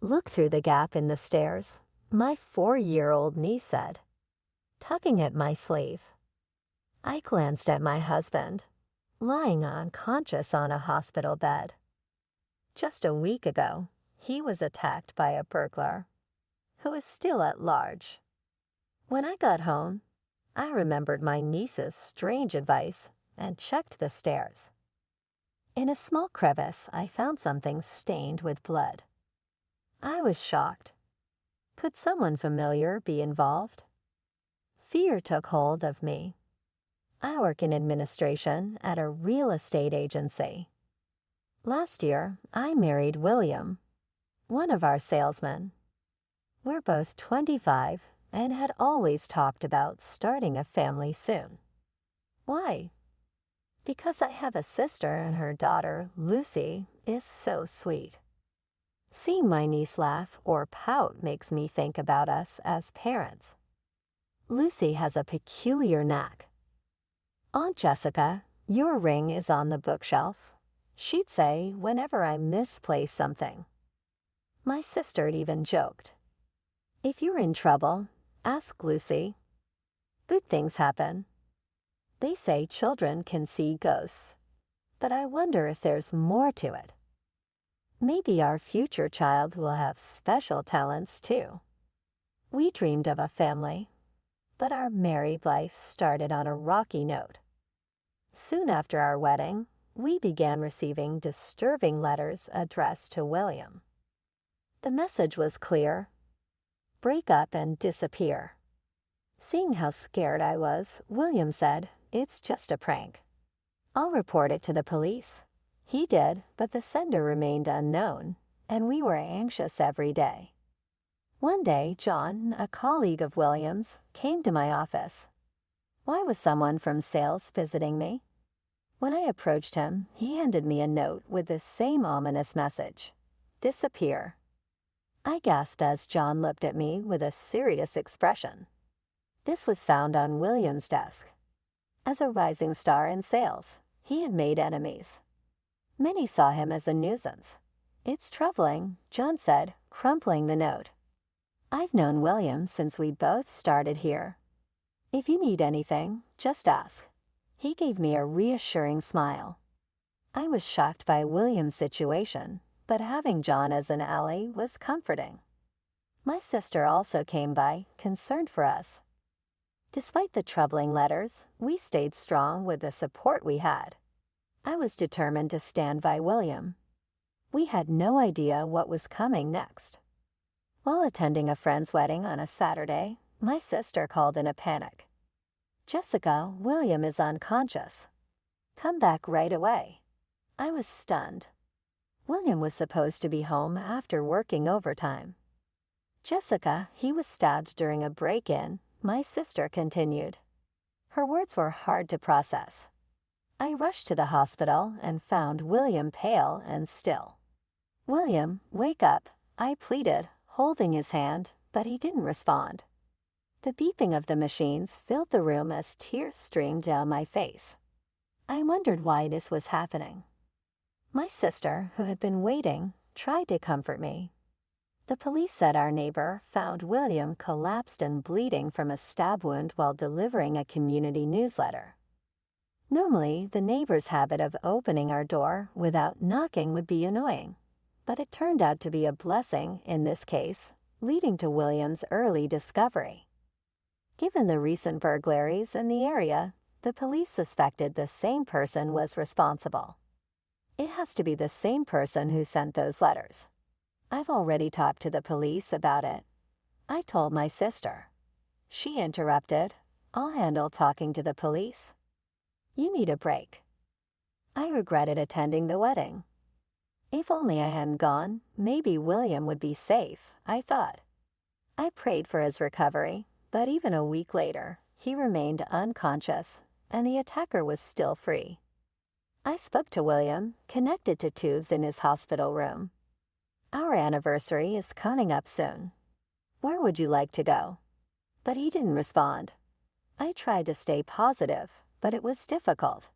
"Look through the gap in the stairs," my 4-year-old niece said, tugging at my sleeve. I glanced at my husband, lying unconscious on a hospital bed. Just a week ago, he was attacked by a burglar, who is still at large. When I got home, I remembered my niece's strange advice and checked the stairs. In a small crevice, I found something stained with blood. I was shocked. Could someone familiar be involved? Fear took hold of me. I work in administration at a real estate agency. Last year, I married William, one of our salesmen. We're both 25 and had always talked about starting a family soon. Why? Because I have a sister and her daughter, Lucy, is so sweet. Seeing my niece laugh or pout makes me think about us as parents. Lucy has a peculiar knack. "Aunt Jessica, your ring is on the bookshelf," she'd say whenever I misplaced something. My sister even joked, "If you're in trouble, ask Lucy. Good things happen." They say children can see ghosts, but I wonder if there's more to it. Maybe our future child will have special talents too. We dreamed of a family, but our married life started on a rocky note. Soon after our wedding, we began receiving disturbing letters addressed to William. The message was clear: break up and disappear. Seeing how scared I was, William said, "It's just a prank. I'll report it to the police." He did, but the sender remained unknown, and we were anxious every day. One day, John, a colleague of William's, came to my office. Why was someone from sales visiting me? When I approached him, he handed me a note with the same ominous message: disappear. I gasped as John looked at me with a serious expression. This was found on William's desk. As a rising star in sales, he had made enemies. Many saw him as a nuisance. "It's troubling," John said, crumpling the note. "I've known William since we both started here. If you need anything, just ask." He gave me a reassuring smile. I was shocked by William's situation, but having John as an ally was comforting. My sister also came by, concerned for us. Despite the troubling letters, we stayed strong with the support we had. I was determined to stand by William. We had no idea what was coming next. While attending a friend's wedding on a Saturday, my sister called in a panic. "Jessica, William is unconscious. Come back right away." I was stunned. William was supposed to be home after working overtime. "Jessica, he was stabbed during a break-in," my sister continued. Her words were hard to process. I rushed to the hospital and found William pale and still. "William, wake up," I pleaded, holding his hand, but he didn't respond. The beeping of the machines filled the room as tears streamed down my face. I wondered why this was happening. My sister, who had been waiting, tried to comfort me. The police said our neighbor found William collapsed and bleeding from a stab wound while delivering a community newsletter. Normally, the neighbor's habit of opening our door without knocking would be annoying, but it turned out to be a blessing in this case, leading to William's early discovery. Given the recent burglaries in the area, the police suspected the same person was responsible. It has to be the same person who sent those letters. I've already talked to the police about it. I told my sister. She interrupted, "I'll handle talking to the police. You need a break." I regretted attending the wedding. If only I hadn't gone, maybe William would be safe, I thought. I prayed for his recovery, but even a week later, he remained unconscious, and the attacker was still free. I spoke to William, connected to tubes in his hospital room. "Our anniversary is coming up soon. Where would you like to go?" But he didn't respond. I tried to stay positive, but it was difficult.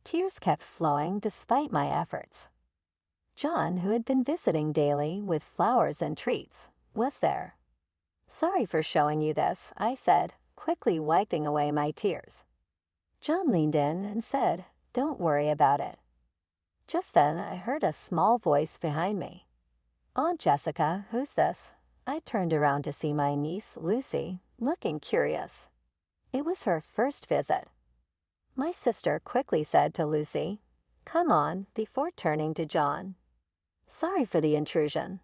Tears kept flowing despite my efforts. John, who had been visiting daily with flowers and treats, was there. "Sorry for showing you this," I said, quickly wiping away my tears. John leaned in and said, "Don't worry about it." Just then, I heard a small voice behind me. "Aunt Jessica, who's this?" I turned around to see my niece, Lucy, looking curious. It was her first visit. My sister quickly said to Lucy, "Come on," before turning to John. "Sorry for the intrusion."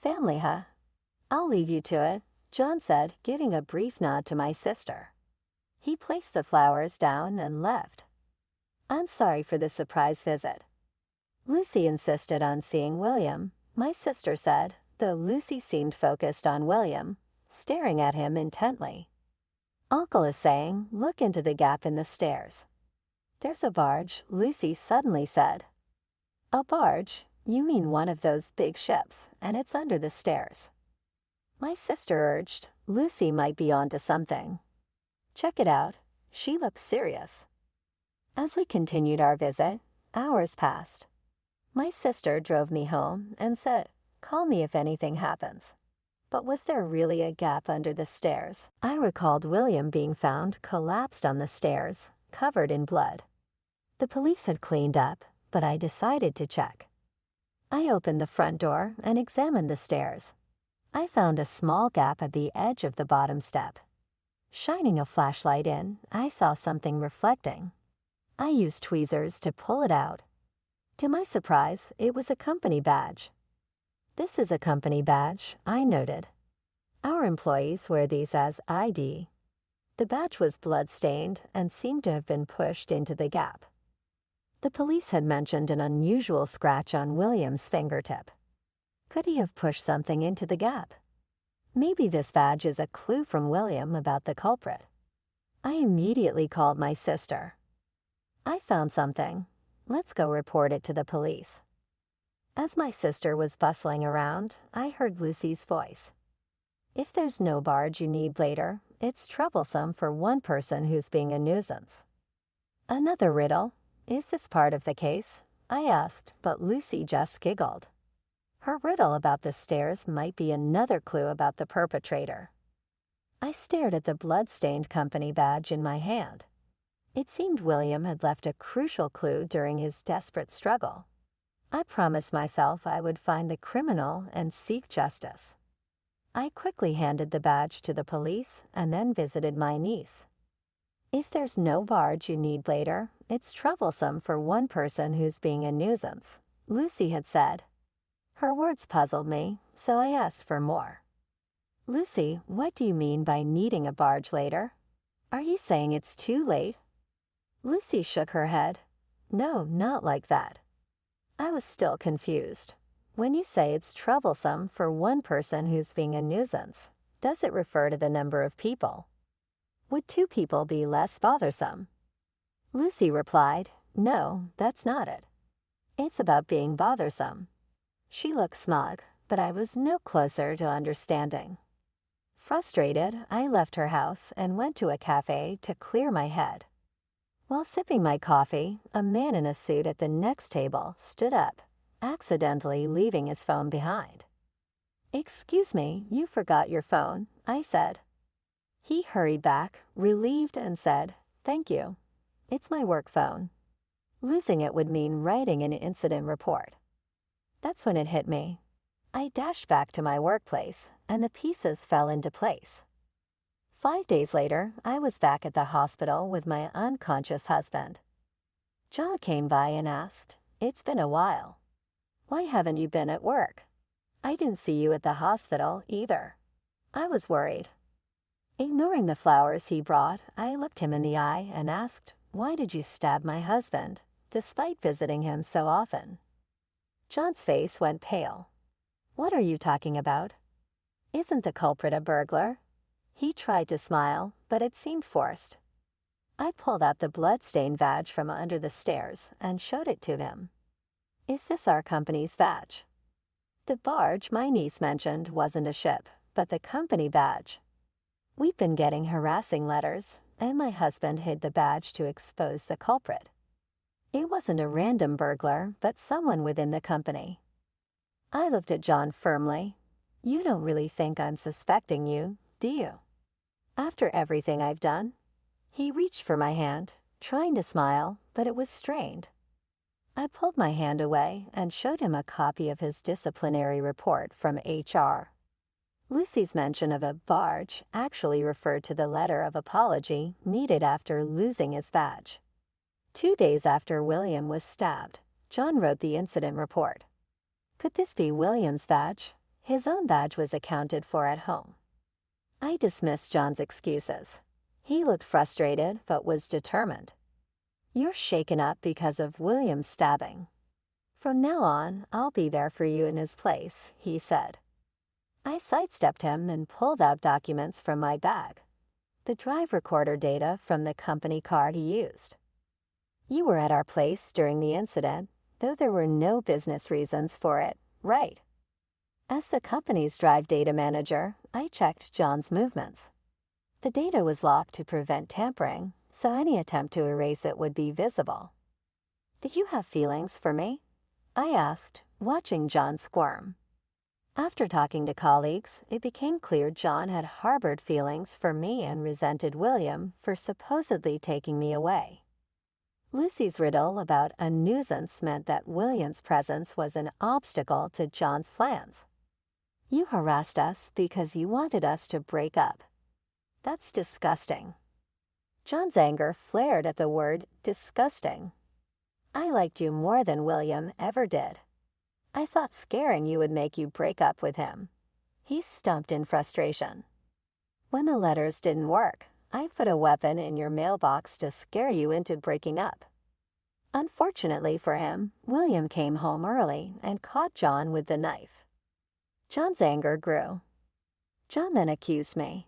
"Family, huh? I'll leave you to it," John said, giving a brief nod to my sister. He placed the flowers down and left. "I'm sorry for the surprise visit." Lucy insisted on seeing William, my sister said, though Lucy seemed focused on William, staring at him intently. "Uncle is saying, look into the gap in the stairs." "There's a barge," Lucy suddenly said. "A barge? You mean one of those big ships, and it's under the stairs." My sister urged, Lucy might be onto something. "Check it out." She looked serious. As we continued our visit, hours passed. My sister drove me home and said, "Call me if anything happens." But was there really a gap under the stairs? I recalled William being found collapsed on the stairs, covered in blood. The police had cleaned up, but I decided to check. I opened the front door and examined the stairs. I found a small gap at the edge of the bottom step. Shining a flashlight in, I saw something reflecting. I used tweezers to pull it out. To my surprise, it was a company badge. "This is a company badge," I noted. "Our employees wear these as ID." The badge was blood-stained and seemed to have been pushed into the gap. The police had mentioned an unusual scratch on William's fingertip. Could he have pushed something into the gap? Maybe this badge is a clue from William about the culprit. I immediately called my sister. "I found something. Let's go report it to the police." As my sister was bustling around, I heard Lucy's voice. "If there's no barge you need later, it's troublesome for one person who's being a nuisance." Another riddle. Is this part of the case? I asked, but Lucy just giggled. Her riddle about the stairs might be another clue about the perpetrator. I stared at the blood-stained company badge in my hand. It seemed William had left a crucial clue during his desperate struggle. I promised myself I would find the criminal and seek justice. I quickly handed the badge to the police and then visited my niece. If there's no barge you need later, it's troublesome for one person who's being a nuisance, Lucy had said. Her words puzzled me, so I asked for more. "Lucy, what do you mean by needing a barge later? Are you saying it's too late?" Lucy shook her head. "No, not like that." I was still confused. When you say it's troublesome for one person who's being a nuisance, does it refer to the number of people? Would 2 people be less bothersome? Lucy replied, "No, that's not it. It's about being bothersome." She looked smug, but I was no closer to understanding. Frustrated, I left her house and went to a cafe to clear my head. While sipping my coffee, a man in a suit at the next table stood up, accidentally leaving his phone behind. "Excuse me, you forgot your phone," I said. He hurried back, relieved, and said, "Thank you. It's my work phone." Losing it would mean writing an incident report. That's when it hit me. I dashed back to my workplace, and the pieces fell into place. 5 days later, I was back at the hospital with my unconscious husband. John came by and asked, "It's been a while. Why haven't you been at work? I didn't see you at the hospital either." I was worried. Ignoring the flowers he brought, I looked him in the eye and asked, "Why did you stab my husband, despite visiting him so often?" John's face went pale. "What are you talking about? Isn't the culprit a burglar?" He tried to smile, but it seemed forced. I pulled out the blood-stained badge from under the stairs and showed it to him. "Is this our company's badge?" The barge my niece mentioned wasn't a ship, but the company badge. We'd been getting harassing letters, and my husband hid the badge to expose the culprit. It wasn't a random burglar, but someone within the company. I looked at John firmly. You don't really think I'm suspecting you, do you? After everything I've done? He reached for my hand, trying to smile, but it was strained. I pulled my hand away and showed him a copy of his disciplinary report from HR. Lucy's mention of a barge actually referred to the letter of apology needed after losing his badge. 2 days after William was stabbed, John wrote the incident report. Could this be William's badge? His own badge was accounted for at home. I dismissed John's excuses. He looked frustrated but was determined. You're shaken up because of William's stabbing. From now on, I'll be there for you in his place, he said. I sidestepped him and pulled out documents from my bag. The drive recorder data from the company car he used. You were at our place during the incident, though there were no business reasons for it, right? As the company's drive data manager, I checked John's movements. The data was locked to prevent tampering, so any attempt to erase it would be visible. Did you have feelings for me? I asked, watching John squirm. After talking to colleagues, it became clear John had harbored feelings for me and resented William for supposedly taking me away. Lucy's riddle about a nuisance meant that William's presence was an obstacle to John's plans. You harassed us because you wanted us to break up. That's disgusting. John's anger flared at the word disgusting. I liked you more than William ever did. I thought scaring you would make you break up with him. He stumped in frustration. When the letters didn't work, I put a weapon in your mailbox to scare you into breaking up. Unfortunately for him, William came home early and caught John with the knife. John's anger grew. John then accused me.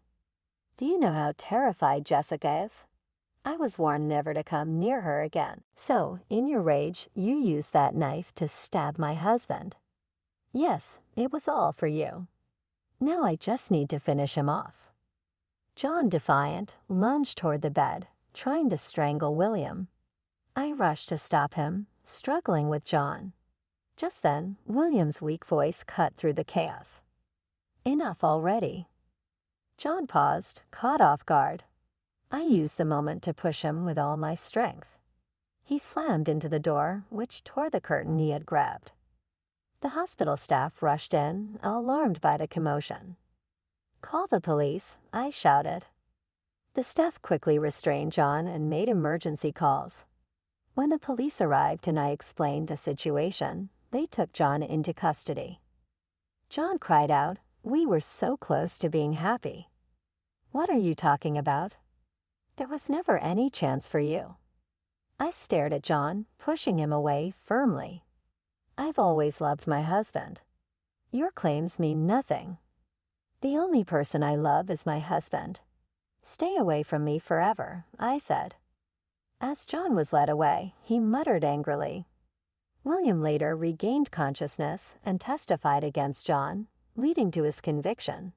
Do you know how terrified Jessica is? I was warned never to come near her again. So, in your rage, you used that knife to stab my husband. Yes, it was all for you. Now I just need to finish him off. John, defiant, lunged toward the bed, trying to strangle William. I rushed to stop him, struggling with John. Just then, William's weak voice cut through the chaos. Enough already. John paused, caught off guard. I used the moment to push him with all my strength. He slammed into the door, which tore the curtain he had grabbed. The hospital staff rushed in, alarmed by the commotion. Call the police, I shouted. The staff quickly restrained John and made emergency calls. When the police arrived and I explained the situation, they took John into custody. John cried out, "We were so close to being happy." What are you talking about? There was never any chance for you. I stared at John, pushing him away firmly. I've always loved my husband. Your claims mean nothing. The only person I love is my husband. Stay away from me forever, I said. As John was led away, he muttered angrily. William later regained consciousness and testified against John, leading to his conviction.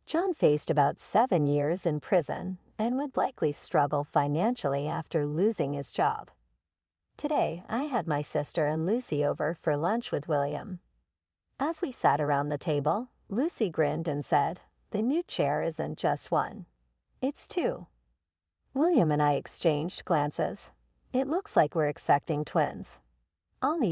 John faced about 7 years in prison and would likely struggle financially after losing his job. Today, I had my sister and Lucy over for lunch with William. As we sat around the table, Lucy grinned and said, "The new chair isn't just one. It's two." William and I exchanged glances. It looks like we're expecting twins. I'll need